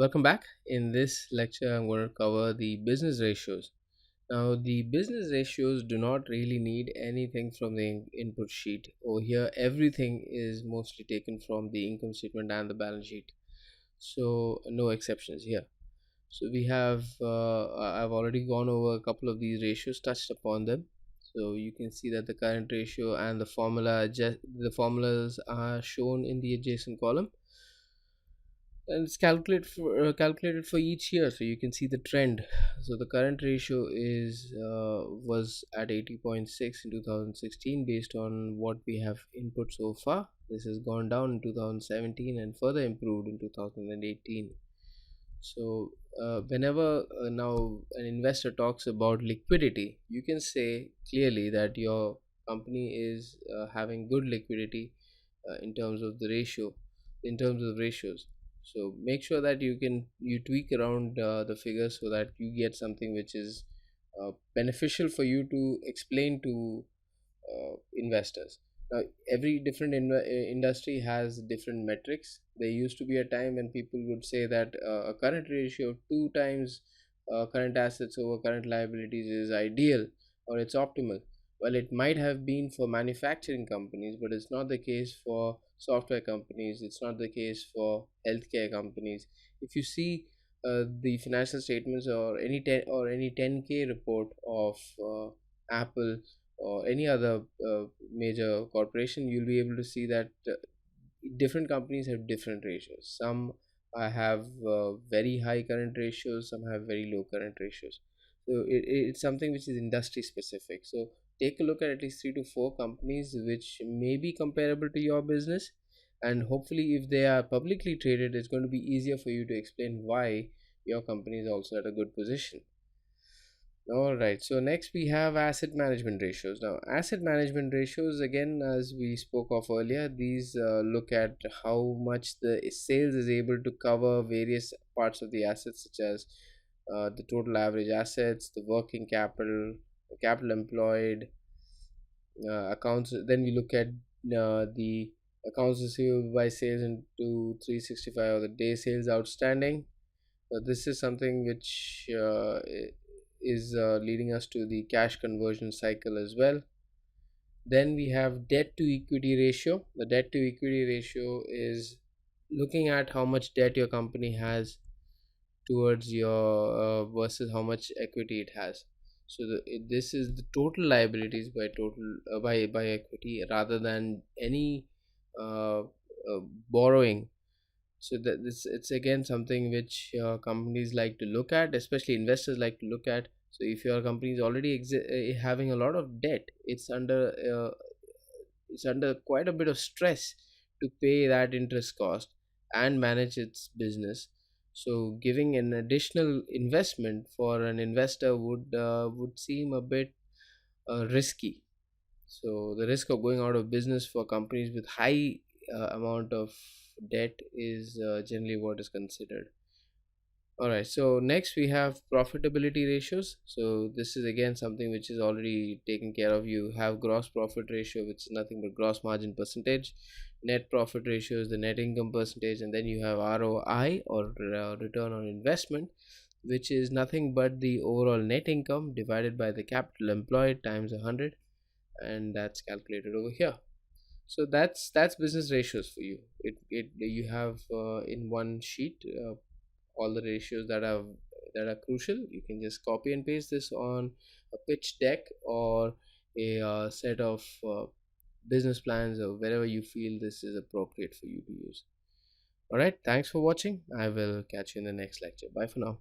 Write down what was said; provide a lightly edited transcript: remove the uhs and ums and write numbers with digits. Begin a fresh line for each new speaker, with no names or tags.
Welcome back. In this lecture, I'm going to cover the business ratios. Now, the business ratios do not really need anything from the input sheet. Over here, everything is mostly taken from the income statement and the balance sheet. So, no exceptions here. So, I've already gone over a couple of these ratios, touched upon them. So, you can see that the current ratio and the formulas are shown in the adjacent column, and it's calculated for each year, so you can see the trend. So the current ratio is was at 80.6 in 2016 based on what we have input so far. This has gone down in 2017 and further improved in 2018. So whenever now an investor talks about liquidity, you can say clearly that your company is having good liquidity in terms of the ratio, in terms of ratios. So make sure that you tweak around the figures so that you get something which is beneficial for you to explain to investors. Now, every different industry has different metrics. There used to be a time when people would say that a current ratio of two times current assets over current liabilities is ideal or it's optimal. Well, it might have been for manufacturing companies, but it's not the case for software companies. It's not the case for healthcare companies. If you see the financial statements or any 10K report of Apple or any other major corporation, you'll be able to see that different companies have different ratios. Some have very high current ratios, some have very low current ratios. So it's something which is industry specific. So take a look at least three to four companies which may be comparable to your business, and hopefully if they are publicly traded, it's going to be easier for you to explain why your company is also at a good position. All right, so next we have asset management ratios. Now, asset management ratios, again, as we spoke of earlier, these look at how much the sales is able to cover various parts of the assets, such as the total average assets, the working capital, the capital employed, accounts. Then we look at the accounts receivable by sales into 365, or the day sales outstanding. This is something which is leading us to the cash conversion cycle as well. Then we have debt to equity ratio. The debt to equity ratio is looking at how much debt your company has towards your versus how much equity it has. So this is the total liabilities by total by equity rather than any uh, borrowing. So that this it's again something which companies like to look at, especially investors like to look at. So if your company is already having a lot of debt, it's under quite a bit of stress to pay that interest cost and manage its business. So giving an additional investment for an investor would seem a bit risky. So the risk of going out of business for companies with high amount of debt is generally what is considered. All right. So next we have profitability ratios. So this is again something which is already taken care of. You have gross profit ratio, which is nothing but gross margin percentage. Net profit ratio is the net income percentage, and then you have ROI, or return on investment, which is nothing but the overall net income divided by the capital employed times 100, and that's calculated over here. So that's business ratios for you. It you have in one sheet all the ratios that are crucial. You can just copy and paste this on a pitch deck or a set of business plans, or wherever you feel this is appropriate for you to use. All right, thanks for watching. I will catch you in the next lecture. Bye for now.